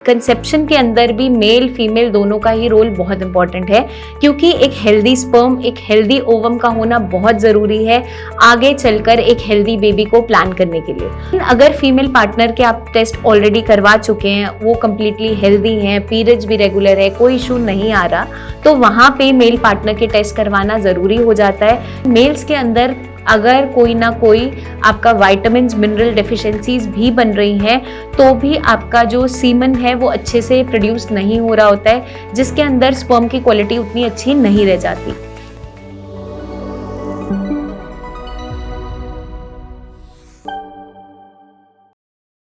Conception के अंदर भी मेल फीमेल दोनों का ही रोल बहुत इंपॉर्टेंट है, क्योंकि एक हेल्दी स्पर्म, एक हेल्दी ओवम का होना बहुत ज़रूरी है आगे चलकर एक हेल्दी बेबी को प्लान करने के लिए। अगर फीमेल पार्टनर के आप टेस्ट ऑलरेडी करवा चुके हैं, वो कम्प्लीटली हेल्दी हैं, पीरियड्स भी रेगुलर है, कोई इशू नहीं आ रहा, तो वहाँ पे मेल पार्टनर के टेस्ट करवाना ज़रूरी हो जाता है। मेल्स के अंदर अगर कोई ना कोई आपका विटामिन्स मिनरल डेफिशिएंसीज भी बन रही हैं, तो भी आपका जो सीमन है वो अच्छे से प्रोड्यूस नहीं हो रहा होता है, जिसके अंदर स्पर्म की क्वालिटी उतनी अच्छी नहीं रह जाती।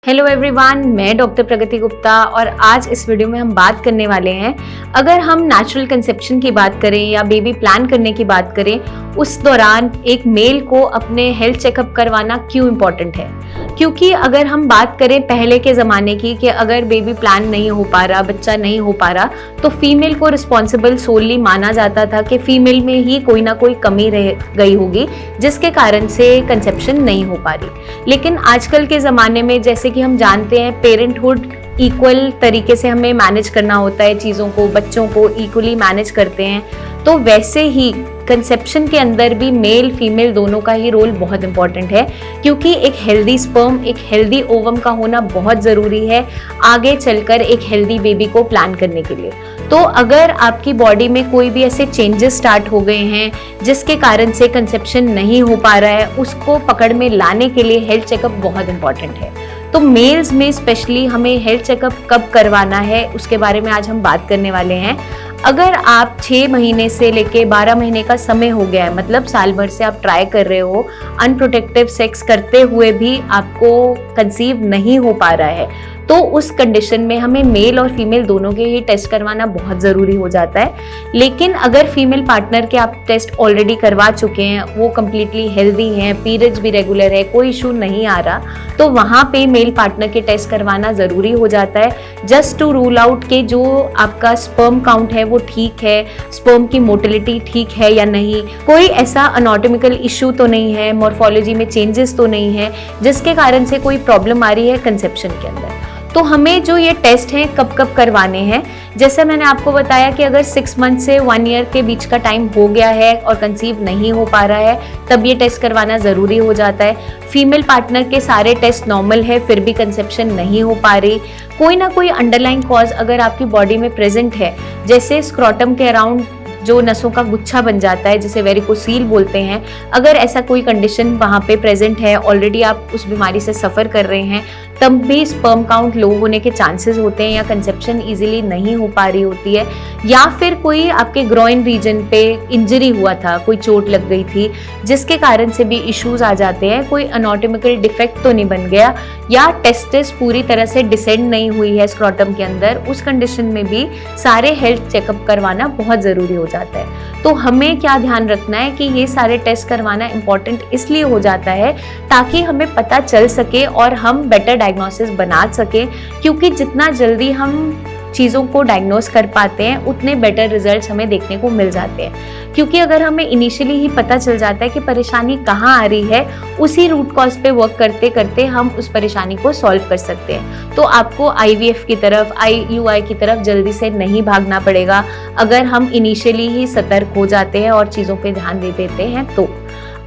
हेलो एवरीवन, मैं डॉक्टर प्रगति गुप्ता और आज इस वीडियो में हम बात करने वाले हैं, अगर हम नेचुरल कंसेप्शन की बात करें या बेबी प्लान करने की बात करें, उस दौरान एक मेल को अपने हेल्थ चेकअप करवाना क्यों इम्पॉर्टेंट है। क्योंकि अगर हम बात करें पहले के ज़माने की कि अगर बेबी प्लान नहीं हो पा रहा, बच्चा नहीं हो पा रहा, तो फीमेल को रिस्पॉन्सिबल सोलली माना जाता था कि फीमेल में ही कोई ना कोई कमी रह गई होगी, जिसके कारण से कंसेप्शन नहीं हो पा रही। लेकिन आजकल के ज़माने में जैसे कि हम जानते हैं, पेरेंटहुड इक्वल तरीके से हमें मैनेज करना होता है, चीज़ों को, बच्चों को इक्वली मैनेज करते हैं, तो वैसे ही कंसेप्शन के अंदर भी मेल फीमेल दोनों का ही रोल बहुत इंपॉर्टेंट है, क्योंकि एक हेल्दी स्पर्म, एक हेल्दी ओवम का होना बहुत ज़रूरी है आगे चलकर एक हेल्दी बेबी को प्लान करने के लिए। तो अगर आपकी बॉडी में कोई भी ऐसे चेंजेस स्टार्ट हो गए हैं जिसके कारण से कंसेप्शन नहीं हो पा रहा है, उसको पकड़ में लाने के लिए हेल्थ चेकअप बहुत इंपॉर्टेंट है। तो मेल्स में स्पेशली हमें हेल्थ चेकअप कब करवाना है, उसके बारे में आज हम बात करने वाले हैं। अगर आप 6 महीने से लेके 12 महीने का समय हो गया है, मतलब साल भर से आप ट्राई कर रहे हो, अनप्रोटेक्टिव सेक्स करते हुए भी आपको कंसीव नहीं हो पा रहा है, तो उस कंडीशन में हमें मेल और फीमेल दोनों के ही टेस्ट करवाना बहुत ज़रूरी हो जाता है। लेकिन अगर फीमेल पार्टनर के आप टेस्ट ऑलरेडी करवा चुके हैं, वो कम्प्लीटली हेल्दी हैं, पीरियड्स भी रेगुलर है, कोई इशू नहीं आ रहा, तो वहाँ पे मेल पार्टनर के टेस्ट करवाना ज़रूरी हो जाता है, जस्ट टू रूल आउट के जो आपका स्पर्म काउंट है वो ठीक है, स्पर्म की मोटिलिटी ठीक है या नहीं, कोई ऐसा अनाटॉमिकल इशू तो नहीं है, मॉर्फोलॉजी में चेंजेस तो नहीं है, जिसके कारण से कोई प्रॉब्लम आ रही है कंसेप्शन के अंदर। तो हमें जो ये टेस्ट हैं कब कब करवाने हैं, जैसे मैंने आपको बताया कि अगर 6 मंथ से 1 ईयर के बीच का टाइम हो गया है और कंसीव नहीं हो पा रहा है, तब ये टेस्ट करवाना ज़रूरी हो जाता है। फीमेल पार्टनर के सारे टेस्ट नॉर्मल है, फिर भी कंसेप्शन नहीं हो पा रही, कोई ना कोई अंडरलाइंग कॉज अगर आपकी बॉडी में प्रेजेंट है, जैसे स्क्रोटम के अराउंड जो नसों का गुच्छा बन जाता है, जिसे वेरिकोसील बोलते हैं, अगर ऐसा कोई कंडीशन वहाँ पे प्रेजेंट है, ऑलरेडी आप उस बीमारी से सफ़र कर रहे हैं, तब भी स्पर्म काउंट लो होने के चांसेस होते हैं या कंसेप्शन इजीली नहीं हो पा रही होती है, या फिर कोई आपके ग्रोइन रीजन पे इंजरी हुआ था, कोई चोट लग गई थी, जिसके कारण से भी इश्यूज आ जाते हैं, कोई अनाटॉमिकल डिफेक्ट तो नहीं बन गया, या टेस्टिस पूरी तरह से डिसेंड नहीं हुई है स्क्रोटम के अंदर, उस कंडीशन में भी सारे हेल्थ चेकअप करवाना बहुत ज़रूरी हो जाता है। तो हमें क्या ध्यान रखना है कि ये सारे टेस्ट करवाना इंपॉर्टेंट इसलिए हो जाता है ताकि हमें पता चल सके और हम बेटर डायग्नोसिस बना सकें, क्योंकि जितना जल्दी हम चीज़ों को डायग्नोस कर पाते हैं उतने बेटर रिजल्ट्स हमें देखने को मिल जाते हैं। क्योंकि अगर हमें इनिशियली ही पता चल जाता है कि परेशानी कहाँ आ रही है, उसी रूट कॉज पे वर्क करते करते हम उस परेशानी को सॉल्व कर सकते हैं। तो आपको IVF की तरफ, IUI की तरफ जल्दी से नहीं भागना पड़ेगा अगर हम इनिशियली ही सतर्क हो जाते हैं और चीज़ों पर ध्यान दे देते हैं। तो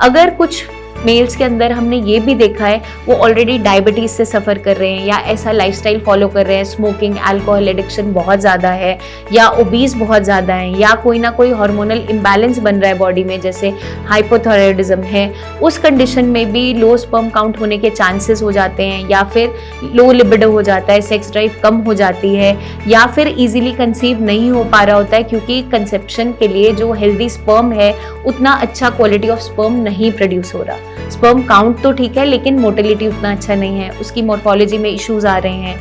अगर कुछ मेल्स के अंदर हमने ये भी देखा है वो ऑलरेडी डायबिटीज़ से सफ़र कर रहे हैं या ऐसा लाइफस्टाइल फॉलो कर रहे हैं, स्मोकिंग, अल्कोहल एडिक्शन बहुत ज़्यादा है, या ओबीज बहुत ज़्यादा है, या कोई ना कोई हार्मोनल इम्बैलेंस बन रहा है बॉडी में, जैसे हाइपोथायराइडिज्म है, उस कंडीशन में भी लो स्पर्म काउंट होने के चांसेस हो जाते हैं, या फिर लो लिबिडो हो जाता है, सेक्स ड्राइव कम हो जाती है, या फिर ईजिली कंसीव नहीं हो पा रहा होता है, क्योंकि कंसेप्शन के लिए जो हेल्दी स्पर्म है उतना अच्छा क्वालिटी ऑफ स्पर्म नहीं प्रोड्यूस हो रहा। स्पर्म काउंट तो ठीक है, लेकिन मोटिलिटी उतना अच्छा नहीं है, उसकी मॉर्फोलॉजी में इश्यूज आ रहे हैं,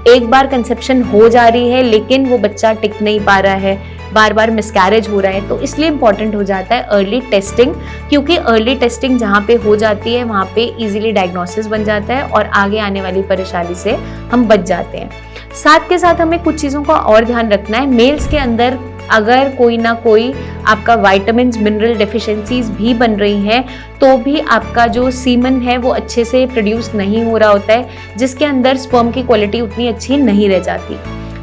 एक बार कंसेप्शन हो जा रही है लेकिन वो बच्चा टिक नहीं पा रहा है, बार बार मिसकैरेज हो रहा है। तो इसलिए इंपॉर्टेंट हो जाता है अर्ली टेस्टिंग, क्योंकि अर्ली टेस्टिंग जहाँ पे हो जाती है वहाँ पे इजीली डायग्नोसिस बन जाता है और आगे आने वाली परेशानी से हम बच जाते हैं। साथ के साथ हमें कुछ चीज़ों का और ध्यान रखना है। मेल्स के अंदर अगर कोई ना कोई आपका विटामिन मिनरल डेफिशिएंसीज भी बन रही हैं तो भी आपका जो सीमन है वो अच्छे से प्रोड्यूस नहीं हो रहा होता है, जिसके अंदर स्पर्म की क्वालिटी उतनी अच्छी नहीं रह जाती।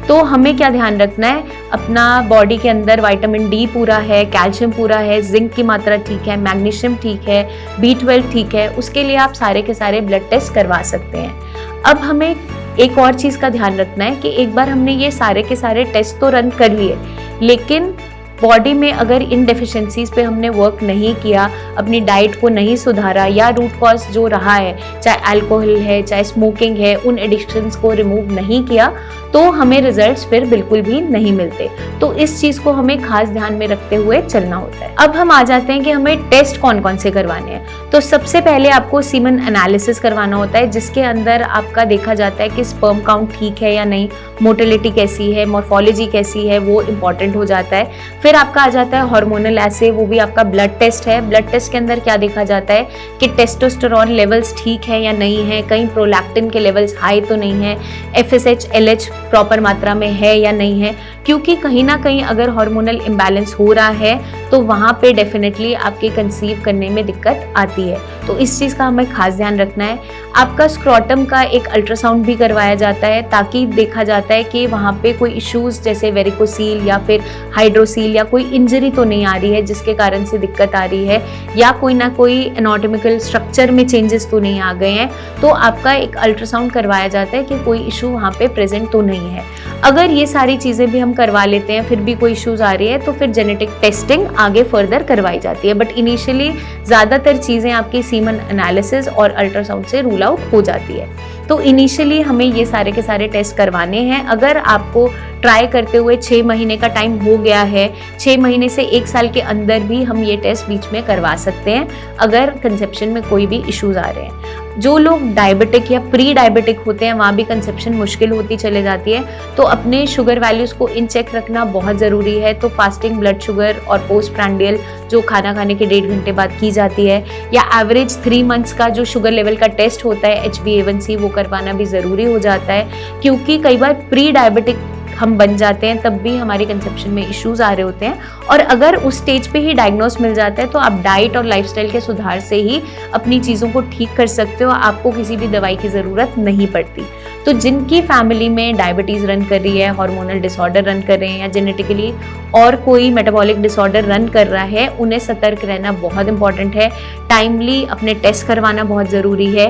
तो हमें क्या ध्यान रखना है, अपना बॉडी के अंदर विटामिन डी पूरा है, कैल्शियम पूरा है, जिंक की मात्रा ठीक है, मैग्नीशियम ठीक है, B12 ठीक है, उसके लिए आप सारे के सारे ब्लड टेस्ट करवा सकते हैं। अब हमें एक और चीज़ का ध्यान रखना है कि एक बार हमने ये सारे के सारे टेस्ट तो रन कर लिए, लेकिन बॉडी में अगर इन डेफिशिएंसीज पे हमने वर्क नहीं किया, अपनी डाइट को नहीं सुधारा, या रूट कॉज जो रहा है, चाहे अल्कोहल है, चाहे स्मोकिंग है, उन एडिक्शंस को रिमूव नहीं किया, तो हमें रिजल्ट्स फिर बिल्कुल भी नहीं मिलते। तो इस चीज़ को हमें खास ध्यान में रखते हुए चलना होता है। अब हम आ जाते हैं कि हमें टेस्ट कौन कौन से करवाने हैं। तो सबसे पहले आपको सीमन एनालिसिस करवाना होता है, जिसके अंदर आपका देखा जाता है कि स्पर्म काउंट ठीक है या नहीं, मोटिलिटी कैसी है, मॉर्फोलॉजी कैसी है, वो इंपॉर्टेंट हो जाता है। फिर आपका आ जाता है हार्मोनल एसे, वो भी आपका ब्लड टेस्ट है। ब्लड टेस्ट के अंदर क्या देखा जाता है कि टेस्टोस्टेरोन लेवल्स ठीक है या नहीं है, कहीं प्रोलैक्टिन के लेवल्स हाई तो नहीं है, FSH LH प्रॉपर मात्रा में है या नहीं है, क्योंकि कहीं ना कहीं अगर हार्मोनल इम्बैलेंस हो रहा है तो वहाँ पे डेफिनेटली आपके कंसीव करने में दिक्कत आती है। तो इस चीज़ का हमें खास ध्यान रखना है। आपका स्क्रॉटम का एक अल्ट्रासाउंड भी करवाया जाता है, ताकि देखा जाता है कि वहाँ पे कोई इश्यूज जैसे वेरिकोसील या फिर हाइड्रोसील या कोई इंजरी तो नहीं आ रही है जिसके कारण से दिक्कत आ रही है, या कोई ना कोई एनाटॉमिकल स्ट्रक्चर में चेंजेस तो नहीं आ गए हैं। तो आपका एक अल्ट्रासाउंड करवाया जाता है कि कोई इशू वहाँ पे प्रेजेंट तो नहीं है। अगर ये सारी चीज़ें भी हम करवा लेते हैं फिर भी कोई इश्यूज आ रही है तो फिर जेनेटिक टेस्टिंग आगे फर्दर करवाई जाती है। बट इनिशियली ज़्यादातर चीज़ें आपकी सीमन एनालिसिस और अल्ट्रासाउंड से रूल आउट हो जाती है। तो इनिशियली हमें ये सारे के सारे टेस्ट करवाने हैं। अगर आपको ट्राई करते हुए 6 महीने का टाइम हो गया है, 6 महीने से 1 साल के अंदर भी हम ये टेस्ट बीच में करवा सकते हैं अगर कंसेप्शन में कोई भी इश्यूज आ रहे हैं। जो लोग डायबिटिक या प्री डायबिटिक होते हैं वहाँ भी कंसेप्शन मुश्किल होती चले जाती है, तो अपने शुगर वैल्यूज़ को इन चेक रखना बहुत ज़रूरी है। तो फास्टिंग ब्लड शुगर और पोस्ट प्रैंडियल जो खाना खाने के 1.5 घंटे बाद की जाती है, या एवरेज 3 मंथ्स का जो शुगर लेवल का टेस्ट होता है HbA1c, वो करवाना भी ज़रूरी हो जाता है, क्योंकि कई बार प्री डायबिटिक हम बन जाते हैं तब भी हमारी कंसेप्शन में इश्यूज आ रहे होते हैं। और अगर उस स्टेज पे ही डायग्नोस मिल जाता है तो आप डाइट और लाइफस्टाइल के सुधार से ही अपनी चीज़ों को ठीक कर सकते हो, आपको किसी भी दवाई की ज़रूरत नहीं पड़ती। तो जिनकी फैमिली में डायबिटीज़ रन कर रही है, हार्मोनल डिसऑर्डर रन कर रहे हैं, या जेनेटिकली और कोई मेटाबॉलिक डिसऑर्डर रन कर रहा है, उन्हें सतर्क रहना बहुत इंपॉर्टेंट है। टाइमली अपने टेस्ट करवाना बहुत ज़रूरी है।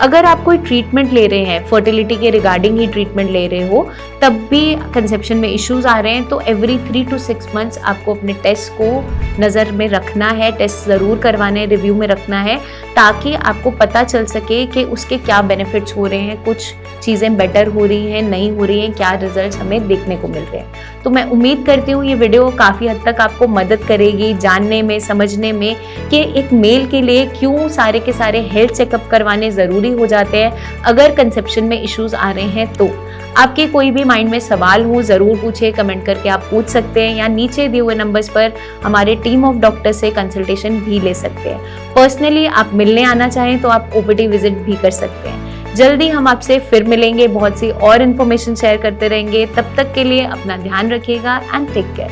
अगर आप कोई ट्रीटमेंट ले रहे हैं, फर्टिलिटी के रिगार्डिंग ही ट्रीटमेंट ले रहे हो, तब भी कंसेप्शन में इश्यूज आ रहे हैं, तो एवरी 3 to 6 मंथ्स आपको अपने टेस्ट को नज़र में रखना है, टेस्ट ज़रूर करवाने, रिव्यू में रखना है, ताकि आपको पता चल सके कि उसके क्या बेनिफिट्स हो रहे हैं, कुछ चीज़ें बेटर हो रही हैं, नहीं हो रही हैं, क्या रिजल्ट्स हमें देखने को मिल रहे हैं। तो मैं उम्मीद करती हूँ ये वीडियो काफ़ी हद तक आपको मदद करेगी जानने में, समझने में कि एक मेल के लिए क्यों सारे के सारे हेल्थ चेकअप करवाने ज़रूरी हो जाते हैं अगर कंसेप्शन में इश्यूज आ रहे हैं। तो आपके कोई भी माइंड में सवाल हो ज़रूर पूछे, कमेंट करके आप पूछ सकते हैं, या नीचे दिए हुए नंबर्स पर हमारे टीम ऑफ डॉक्टर से कंसल्टेशन भी ले सकते हैं। पर्सनली आप मिलने आना चाहें तो आप OPD विजिट भी कर सकते हैं। जल्दी हम आपसे फिर मिलेंगे, बहुत सी और इन्फॉर्मेशन शेयर करते रहेंगे। तब तक के लिए अपना ध्यान रखिएगा एंड टेक केयर।